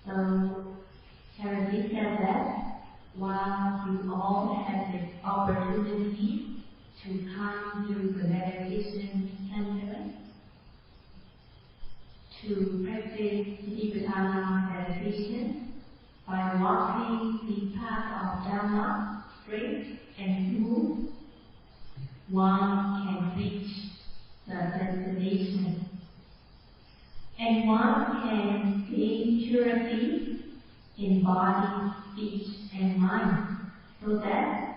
So Theravada said that while you all have this opportunity to come to the meditation center to practice Vipassana meditation by walking the path of Dhamma straight and smooth, one can reach the destination, and one can gain purity in body, speech, and mind, so that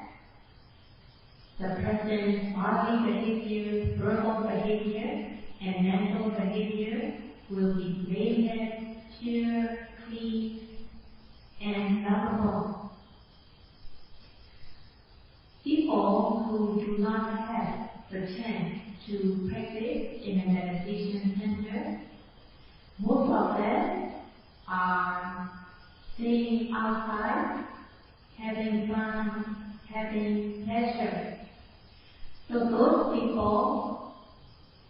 the person's bodily behavior, verbal behavior, and mental behavior will be blameless, pure, clean, and lovable. People who do not have the chance to practice in a meditation center, most of them are staying outside, having fun, having pleasure. So those people,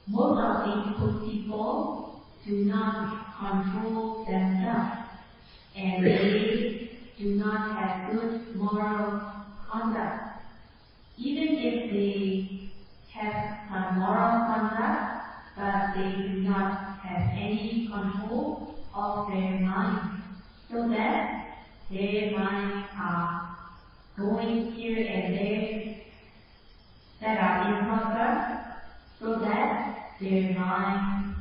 most of these people do not control themselves, and they do not have good moral conduct. Even if they have some moral conduct, but they do not have any control of their mind, so that their minds are going here and there, that are improper, so that their minds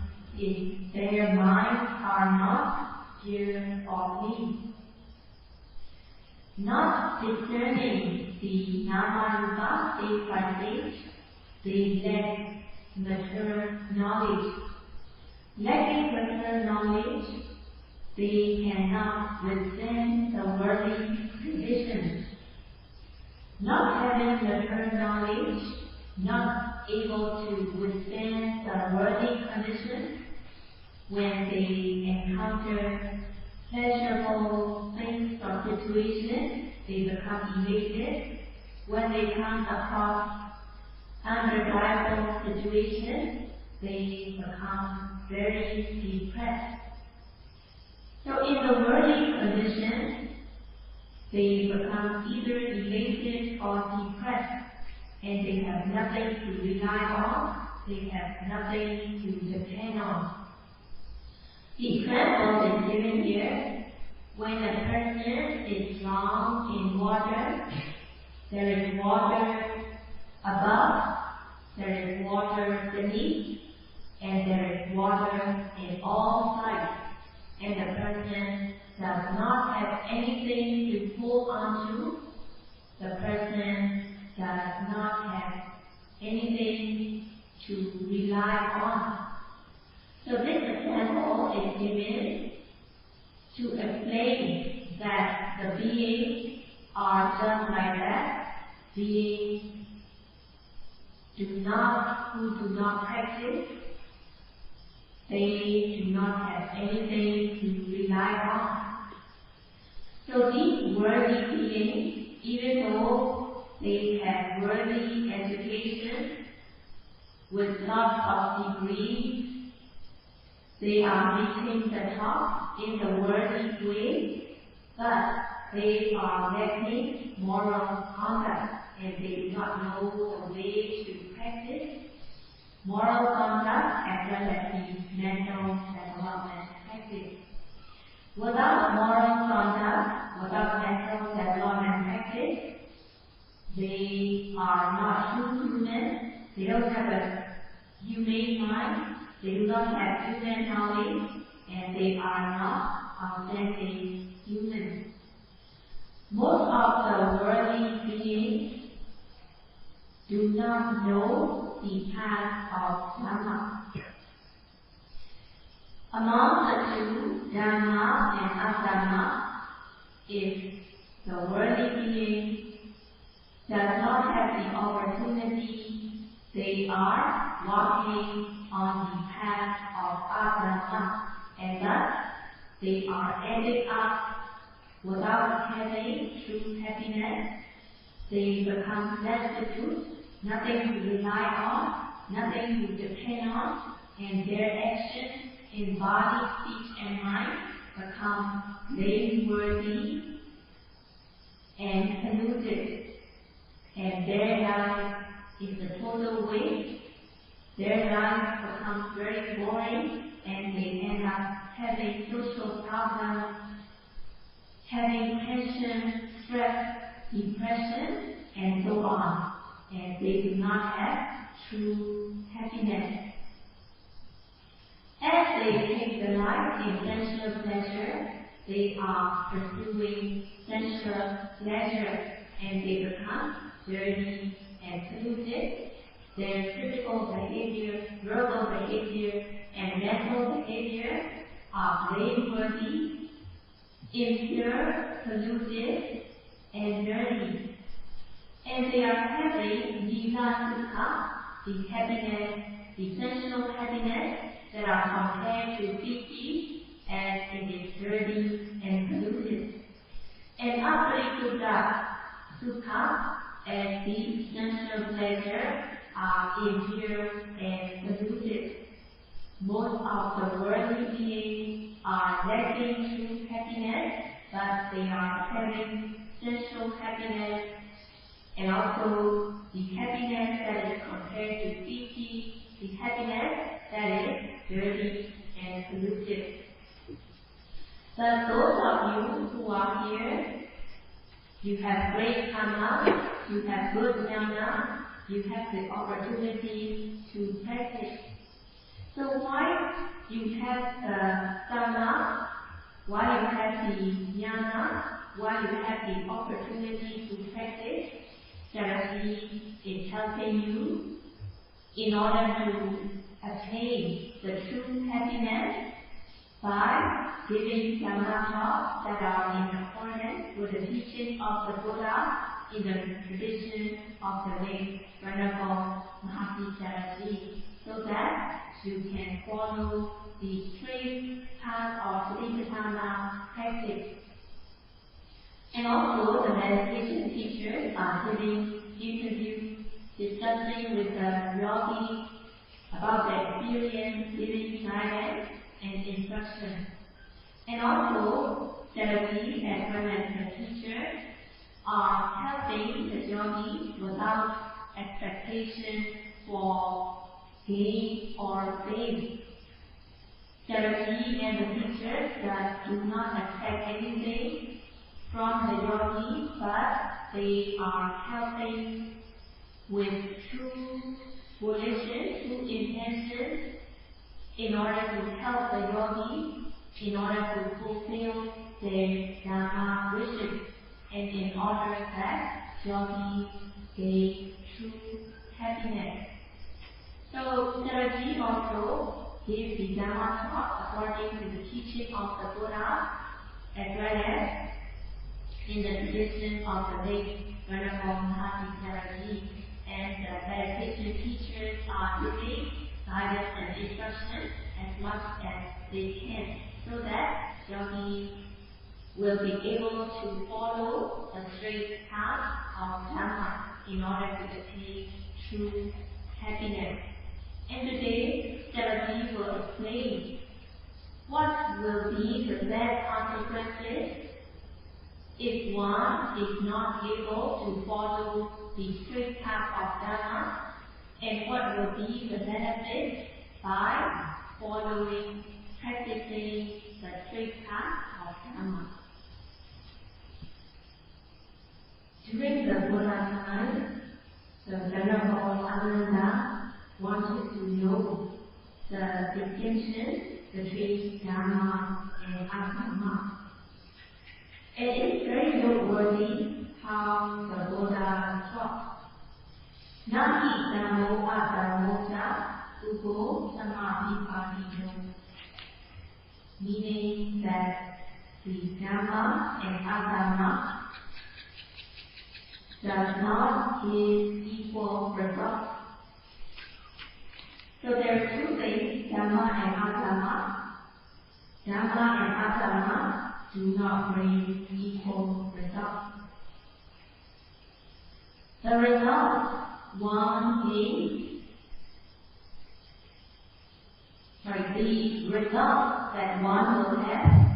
are not pure or clean. Not discerning the Nama stage by stage, they lack mature knowledge. Lacking mature knowledge, they cannot withstand the worldly conditions. Not having mature knowledge, not able to withstand the worldly conditions, when they encounter pleasurable things or situations, they become elated. When they come across undesirable situations, they become very depressed. So in the worldly conditions, they become either elated or depressed, and they have nothing to rely on, they have nothing to depend on. The example is given here. When a person is drowned in water, there is water above, there is water beneath, and there is water in all sides. And the person does not have anything to hold on to. The person does not have anything to rely on. So this example is given to explain that the beings are just like that. Beings who do not practice, they do not have anything to rely on. So these worldly beings, even though they have worldly education with lots of degrees, they are reaching the top in the worldly way, but they are lacking moral conduct, and they do not know the way to practice moral conduct as well as the mental development practice. Without moral conduct, without mental development practice, they are not human. They don't have a humane mind. They do not have human knowledge, and they are not authentic humans. Most of the worldly beings do not know the path of Dhamma. Among the two, Dhamma and Adhamma, if the worldly being does not have the opportunity, they are walking on the path of Adhamma, and thus they are ended up without having true happiness. They become destitute, nothing to rely on, nothing to depend on, and their actions in body, speech, and mind become blameworthy and polluted, and their life is a total waste. Their life becomes very boring, and they end up having social problems, having tension, stress, depression, and so on. And they do not have true happiness. As they take the life in sensual pleasure, they are pursuing sensual pleasure, and they become dirty and polluted. Their physical behavior, verbal behavior, and mental behavior are blameworthy, impure, polluted, and dirty. And they are having Vipassana, the happiness, the sensual happiness that are compared to piti, as it is dirty and polluted. And Aparipuddha Sukha, as the sensual pleasure, are impure and polluted. Most of the worldly beings are lacking true happiness, but they are having sensual happiness, and also the happiness that is compared to piti, the happiness that is dirty and polluted. But those of you who are here, you have great Dhamma, you have good Jnana, you have the opportunity to practice. So why you have the Dhamma, why you have the Jnana, why you have the opportunity to practice, Saraswati is helping you in order to attain the true happiness by giving Dhamma talks that are in accordance with the teaching of the Buddha in the tradition of the late Venerable Mahasi Saraswati, so that you can follow the straight path of Vipassana practice. And also the meditation teachers are giving interviews, discussing with the yogis about their experience, giving guidance and instruction. And also, Saraswati as well as the teachers are helping the yogis without expectation for gain or fame. Saraswati and the teachers that do not expect anything from the yogis, but they are helping with true volition, true intention, in order to help the yogis, in order to fulfill their Dhamma wishes, and in order that yogis gain true happiness. So Saraswati also gives the Dhamma talk according to the teaching of the Buddha, as well as in the tradition of the late Venerable Mahasi Saraswati, and the meditation teachers are giving guidance and instruction as much as they can, so that yogis will be able to follow a straight path of Dhamma in order to attain true happiness. And today, Saraswati will explain what will be the bad consequences if one is not able to follow the straight path of Dhamma, and what will be the benefit by following, practicing the straight path of Dhamma. During the Buddha time, the Venerable Ananda wanted to know the distinction between Dhamma and Adhamma. And it's very noteworthy how the Buddha taught. Nati Dhammo Adhammo Cha Ugo Samādhipātino, meaning that the Dhamma and Adhamma does not give equal results. So there are two things, Dhamma and Adhamma. Dhamma and Adhamma do not bring equal results. The result one gains, the result that one will have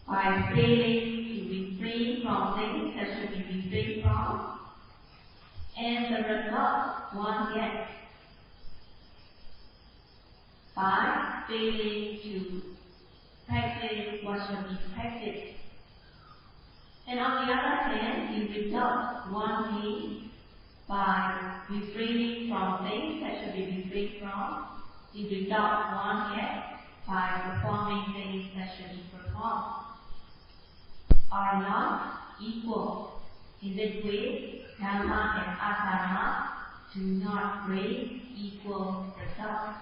by failing to refrain from things that should be refrained from, and the result one gets by failing to practice what should be practiced. And on the other hand, the result one gains by refraining from things that should be refrained from, the result one gets by performing things that should be performed, are not equal. In this way, Dhamma and Adhamma do not bring equal results.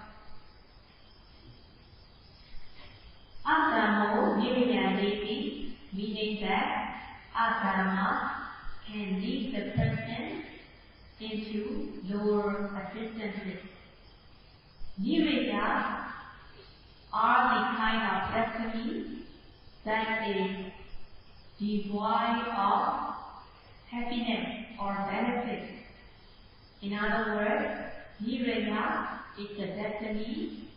Adhammo nirvana, meaning that Adhamma can lead the person into lower existences. Nirvana are the kind of destiny that is devoid of happiness or benefit. In other words, nirvana is the destiny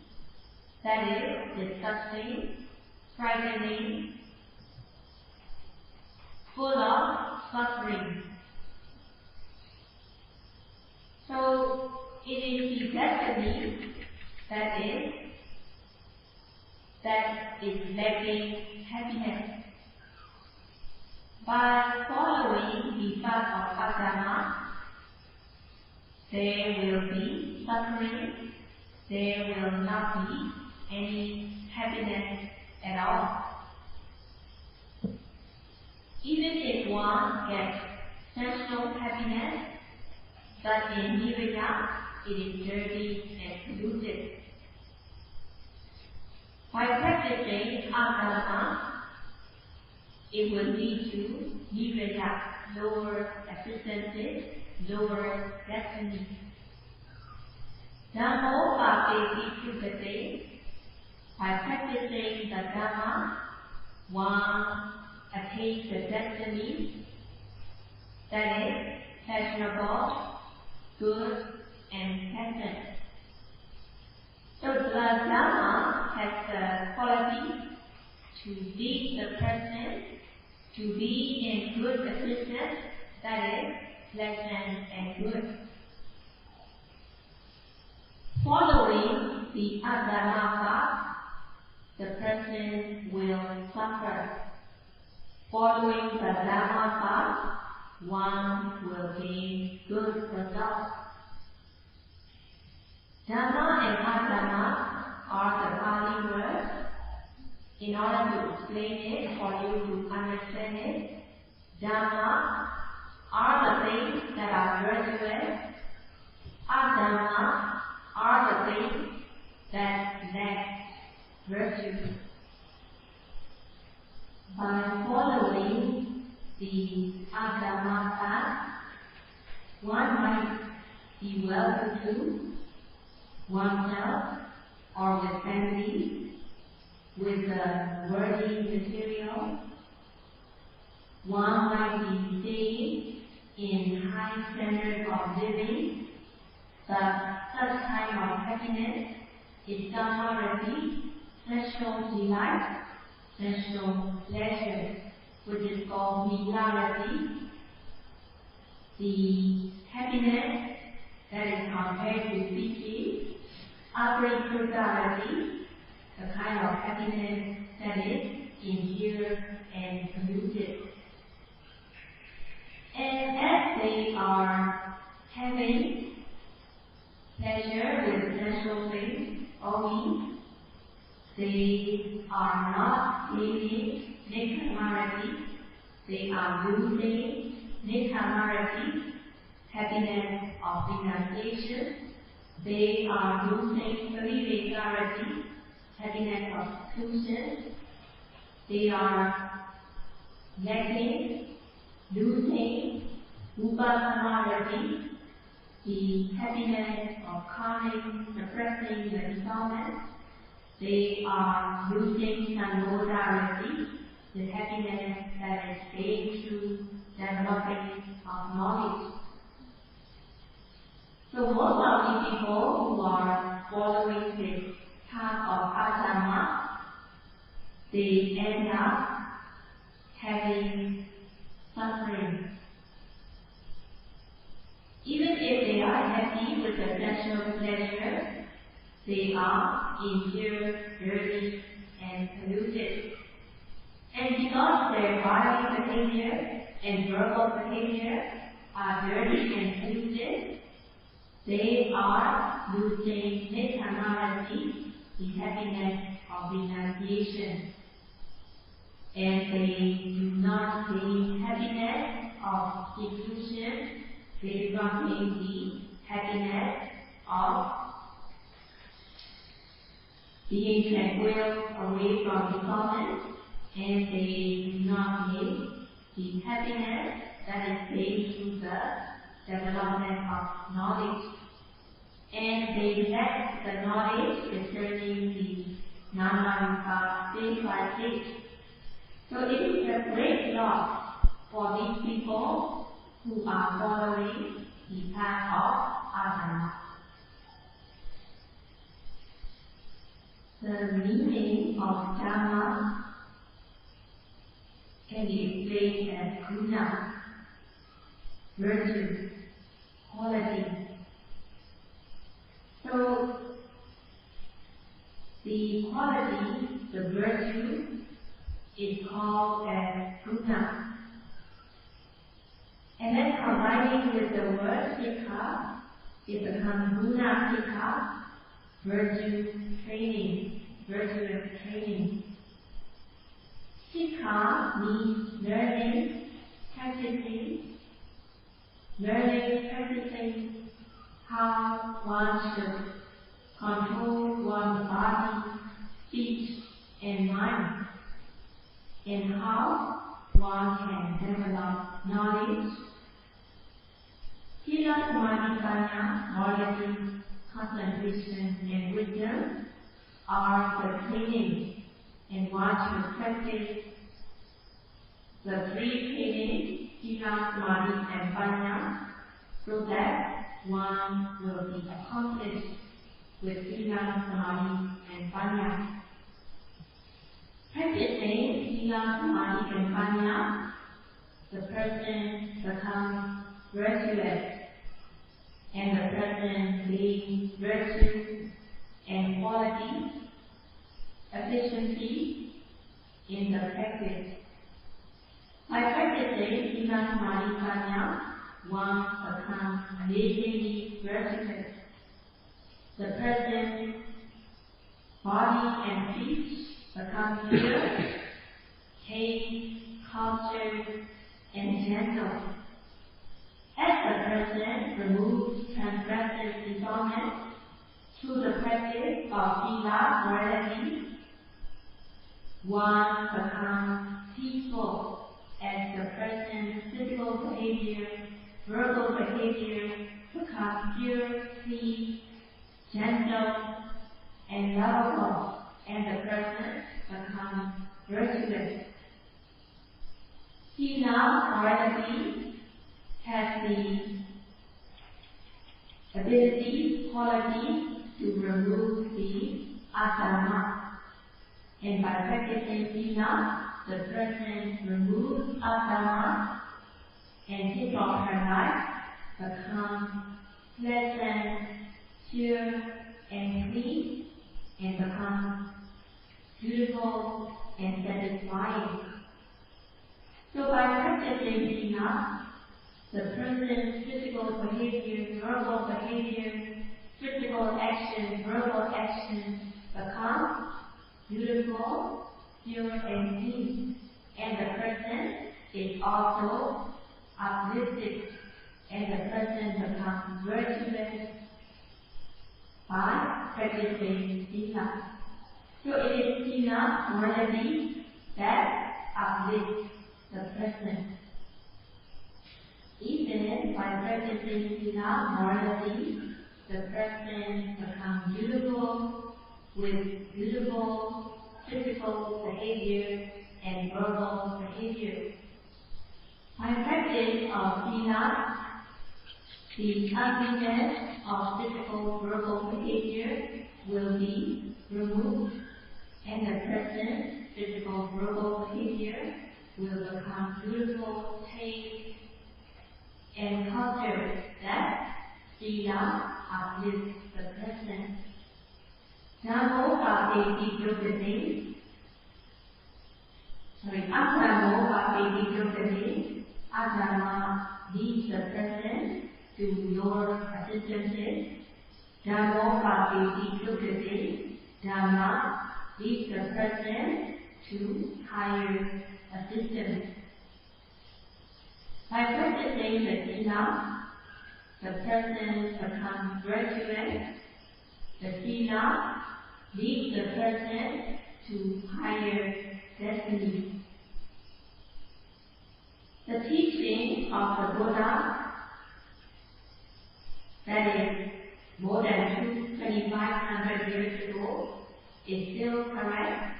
that is disgusting, frightening, full of suffering. So it is the destiny that is lacking happiness. By following the path of Adhamma, there will be suffering, there will not be any happiness at all. Even if one gets sensual happiness, but in nirvana it is dirty and polluted. By practicing Adhamma, it will lead to nirvana, lower existences, lower destiny. Dhammo bhaveti sukate. By practicing the Dhamma, one attains the destiny that is fashionable, good, and pleasant. So the Dhamma has the quality to lead the person to be in good existence, that is pleasant and good. Following the Adhamma path, the person will suffer. Following the Dhamma path, one will gain good results. Dhamma and Adhamma are the Pali words. In order to explain it, for you to understand it, Dhamma are the things that are virtuous. Adhamma are the things that lack virtue. By following the Adhamma path, one might be well-to-do oneself or with family, with worldly material. One might be staying in high standard of living, but such kind of happiness is temporary, sensual delight, sensual pleasure, which is called vitality. The happiness that is compared to piti, apriputarati, the kind of happiness that is impure and polluted. And as they are having pleasure with sensual things only, they are not gaining nikhamarati, they are losing nikhamarati, happiness of renunciation. They are losing vivekarati, happiness of exclusion. They are losing upasamarati, the happiness of calming, suppressing the defilement. They are losing samodharati, the happiness that is gained through developing of knowledge. So most of the people who are following this path of Adhamma, they end up having suffering. Even if they are happy with the sexual pleasure, they are impure, dirty, and polluted. And because their body behavior and verbal behavior are dirty and polluted, they are losing nirvana, the happiness of renunciation. And they do not gain happiness of seclusion, they do not gain the happiness of being tranquil away from the torment, and they do not gain the happiness that is gained through the development of knowledge. And they lack the knowledge concerning the Dhamma stage by stage. So it is a great loss for these people who are following the path of Adhamma. The meaning of Dhamma can be explained as guna, virtue, quality. So the quality, the virtue, is called as guna. And then combining with the word sikha, it becomes guna sikha, virtue training, virtue of training. Sikha means learning, practicing how one should control one's body, speech, and mind, and how one can develop knowledge. Sila, Samadhi, Panya, morality, concentration, and wisdom are the training, and one should practice the three training, Sila, Samadhi, and Panya, so that one will be accomplished with Sila, Samadhi, and Panya. Practicing Sila, Samadhi, and Panya, the person becomes virtuous, and the person gains virtue and quality, efficiency in the practice. By practicing Sila, Samadhi, Panya, one becomes amazingly virtuous. The person's body and speech become pure, chaste, cultured, and gentle. As the person removes transgressive defilement through the practice of Sila, morality, one becomes peaceful as the person's physical behavior, verbal behavior becomes pure, clean, gentle, and lovable, and the person becomes virtuous. Sila, morality, has the ability, quality to remove the Adhamma. And by practicing Sila, the person removes Adhamma, and his or her life becomes pleasant, pure, and clean, and becomes beautiful and satisfying. So by practicing Sila, the person's physical behavior, verbal behavior, physical action, verbal action becomes beautiful, pure, and clean, and the person is also uplifted, and the person becomes virtuous by practicing Sila. So it is Sila, morality, that uplifts the person. Even by practicing Sila, morality, the person becomes beautiful with beautiful physical behavior and verbal behavior. By practice of Sila, the ugliness of physical verbal behavior will be removed, and the person's physical verbal behavior will become beautiful, taste, and culture that Sila uplifts the person. Namo Bhakti Brahmani. Adhammo Bhakti Brahmani. Adhamma leads the person to your assistances. Dhammo Bhakti Brahmani. Dhamma leads the person to higher assistance. By practicing the Sila, the person becomes virtuous. The Sila leads the person to higher destiny. The teaching of the Buddha, that is more than 2,500 years ago, is still correct,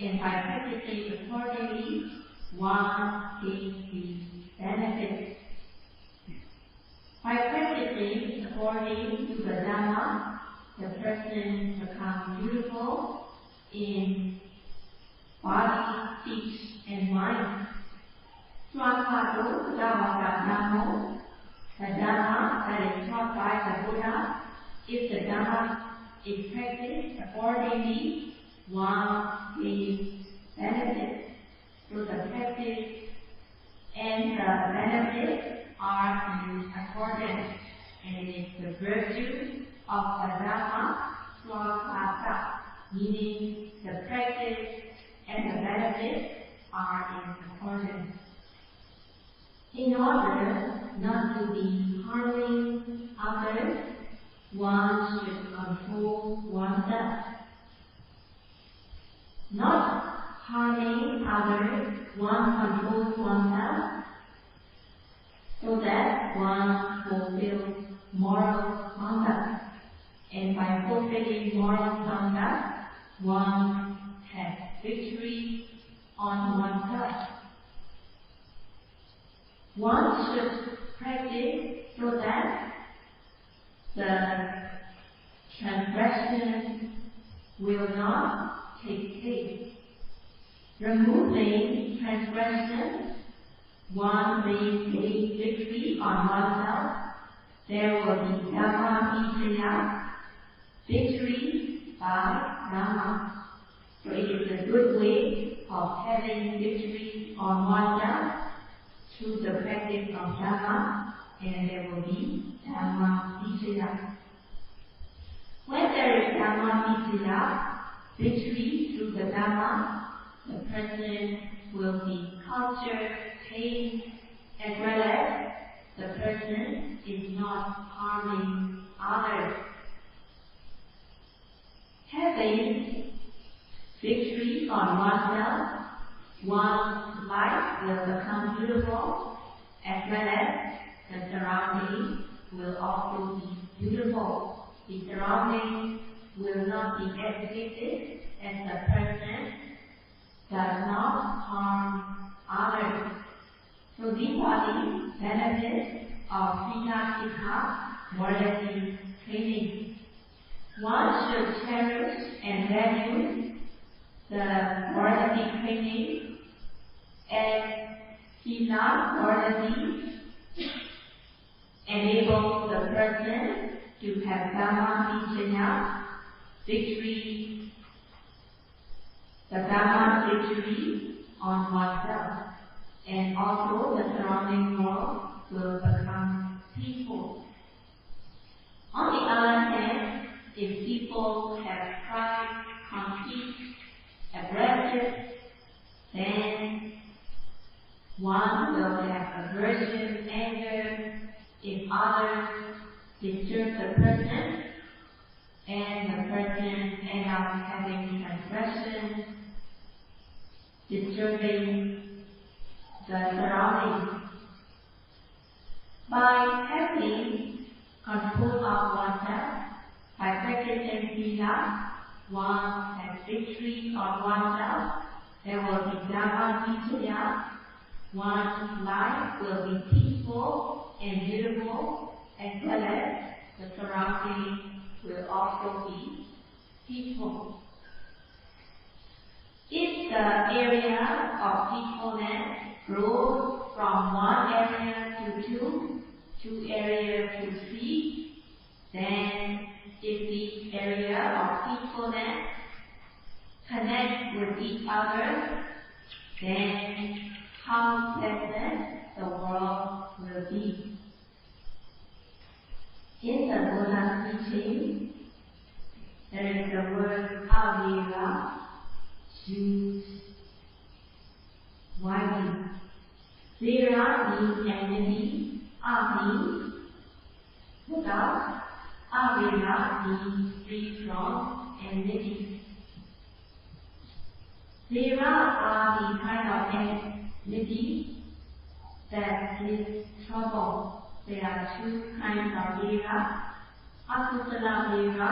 and by practicing accordingly, one gains the benefits. By practicing according to the Dhamma, the person becomes beautiful in body, speech, and mind. Swakhato Dhamma Dhammo, the Dhamma that is taught by the Buddha, if the Dhamma is practiced accordingly, one gains benefits through the practice, and the benefits are in accordance, and it is the virtue of the Dhamma Swakata, meaning the practice and the benefits are in accordance. In order not to be harming others, one should control oneself. Not harming others, one controls oneself so that one fulfills moral conduct. And by fulfilling moral conduct, one has victory on oneself. One should practice so that the transgression will not take place. Removing transgression, one may gain victory on oneself. There will be Dhamma, victory by Dhamma. So it is a good way of having victory on oneself through the practice of Dhamma, and there will be Dhamma Vicaya. When there is Dhamma Vicaya, victory through the Dhamma, the person will be cultured, tamed, as well as the person is not harming others. Having victory on oneself, one's life will become beautiful, as well as the surroundings will also be beautiful. The surroundings will not be educated as the person does not harm others. So these are the benefits of Sita morality training. One should cherish and value the morality training as Sita morality enables the person to have Dhamma Vicaya, victory, the Dhamma victory on oneself, and also the surrounding world will become peaceful. On the other hand, if people have pride, conceit, aggressive, then one will have aversion, anger. If others disturb the person, and the person ends up having transgression, disturbing the surroundings. By having control of oneself, by practicing Sila, one has victory on oneself. There will be Dhamma Vicaya. One's life will be peaceful and beautiful, as well as the surroundings will also be peaceful. If the area of peacefulness grows from one area to two areas to three, then if the area of peacefulness connect with each other, then how pleasant the world will be. In the Buddha's teaching, there is the word avira, used widely. Vira means enmity, means without, avira means free from enmity. Vira are the kind of enmity that is trouble. There are two kinds of vira. Akusala vira,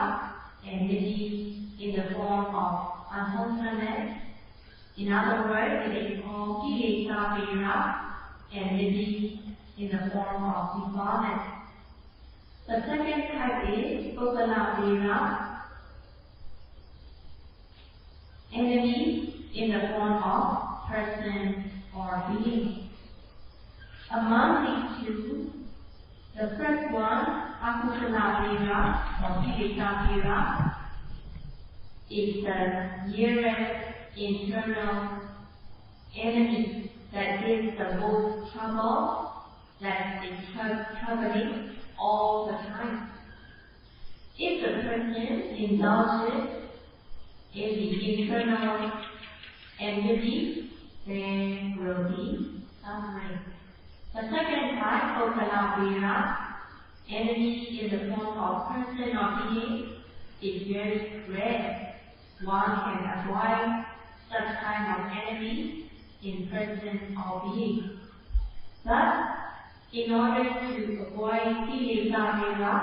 enmity in the form of unwholesomeness. In other words, it is called Paṇḍitā Sayadaw, enmity in the form of defilement. The second type is Kusala vira, enemy in the form of person or being. Among these two, the first one, Akusala vira or Paṇḍitā Sayadaw, is the nearest internal enemy that gives the most trouble, that is troubling all the time. If the person indulges in the internal enmity, there will be suffering. The second type, Kusala vira, enemy in the form of person or being, is very rare. One can avoid such kind of enemy in person or being. Thus, in order to avoid Paṇḍitā Sayadaw,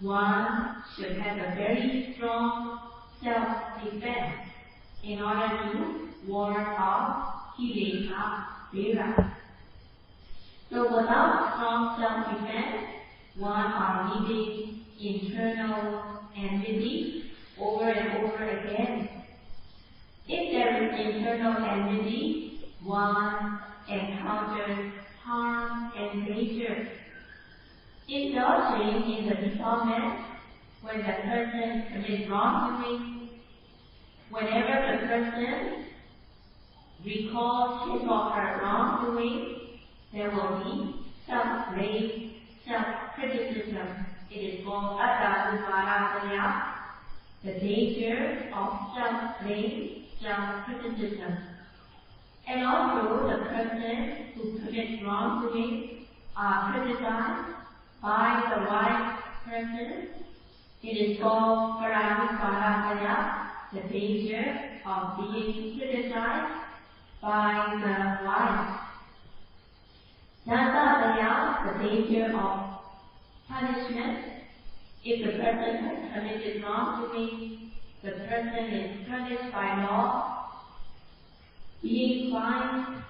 one should have a very strong self-defense in order to ward off Paṇḍitā Sayadaw. So without strong self-defense, one are living internal enmity over and over again. If there is internal enmity, one encounters harm and danger. Indulging in the defilement, when the person commits wrongdoing, whenever the person recalls his or her wrongdoing, there will be self-blame, self-criticism. It is called Adhamma, the danger of self-blame, self-criticism. And also the person who commits wrongdoing are criticized by the wise person. It is called Paṇḍitā, the danger of being criticized by the wise. Dhamma, the danger of punishment. If the person has committed wrongdoing, the person is punished by law, being fined,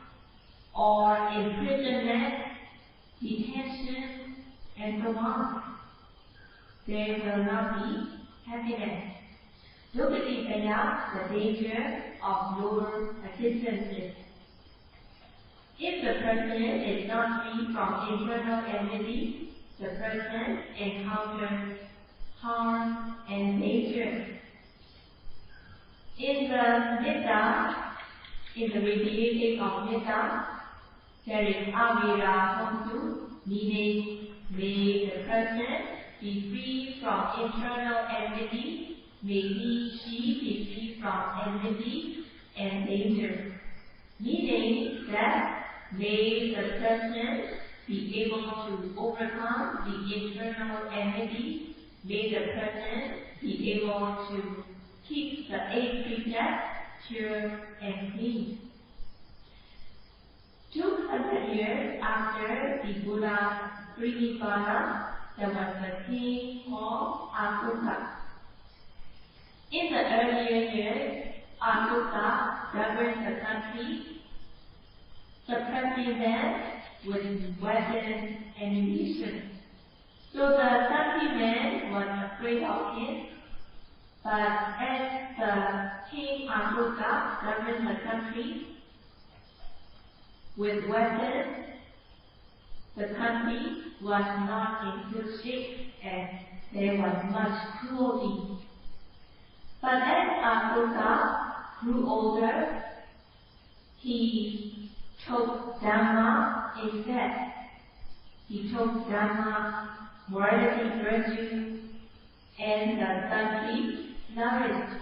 or imprisonment, detention, and so on. There will not be happiness. Dukkati Sayadaw, the danger of lower existences. If the person is not free from internal enmity, the person encounters harm and danger. In the Metta, in the repeating of Metta, there is avira hontu, meaning may the person be free from internal enmity, may she be free from enmity and danger. Meaning that may the person be able to overcome the internal enmity, may the person be able to keep the 8 precepts pure and clean. 200 years after the Buddha's Vipassana, there was a king called Ashoka. In the earlier years, Ashoka governed the country, suppressing them with weapons and ammunition. So the countrymen were afraid of him, but as the king Ashoka governed the country, with weapons. The country was not in good shape and there was much cruelty. But as Ashoka grew older, he took Dhamma instead. He took Dhamma, morality, virtue, and the country flourished.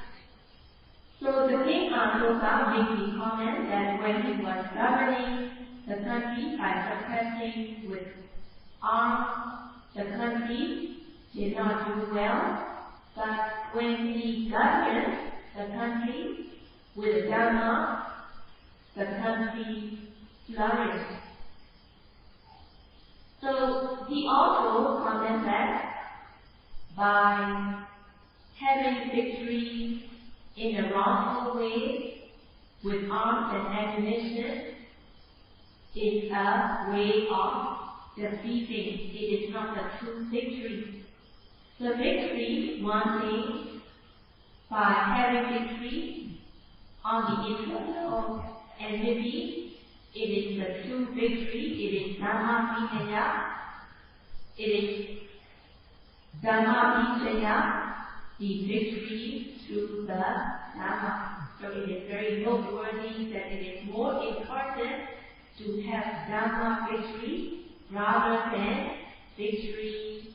So the king Ashoka made the comment that when he was governing the country by suppressing with arms, the country did not do well. But when he governed the country with Dhamma, the country flourished. So he also commented that by having victory in a wrongful way with arms and ammunition is a way of defeating. It is not a true victory. The victory, one thing, by having victory on the internal enmity, it is the true victory. It is Dhamma Vijaya. It is Dhamma Vijaya, the victory through the Dhamma. So it is very noteworthy that it is more important to have Dhamma victory rather than victory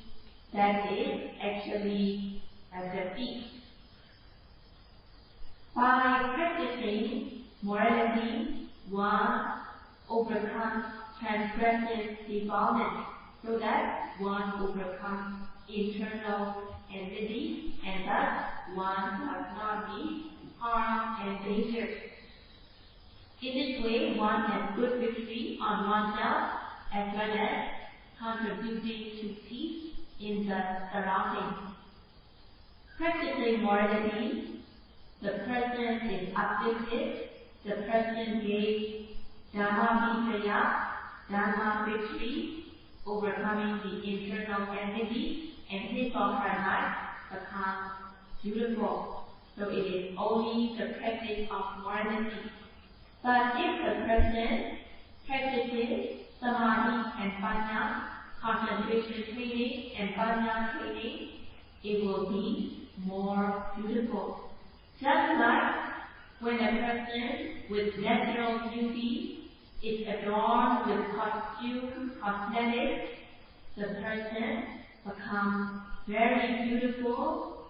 that is actually a defeat. By practicing morality, one overcomes transgressive defilement, so that one overcomes internal enmity, and thus one does not need harm and danger. In this way, one has good victory on oneself as well as contributing to peace in the surroundings. Practicing morality, the person is uplifted, the person gains Dhamma Vijaya, Dhamma victory, overcoming the internal enmity, and his or her life becomes beautiful. So it is only the practice of morality. But if the person practices samadhi and panya, concentration training and panya training, it will be more beautiful. Just like when a person with natural beauty is adorned with costume, cosmetics, the person becomes very beautiful,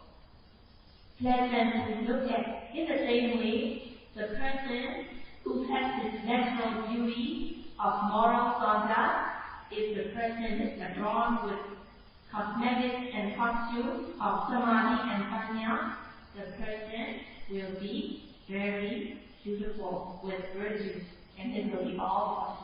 pleasant to look at. In the same way, the person who has this natural beauty of moral conduct, if the person is adorned with cosmetics and costumes of samadhi and panya, the person will be very beautiful with virtues, and it will be all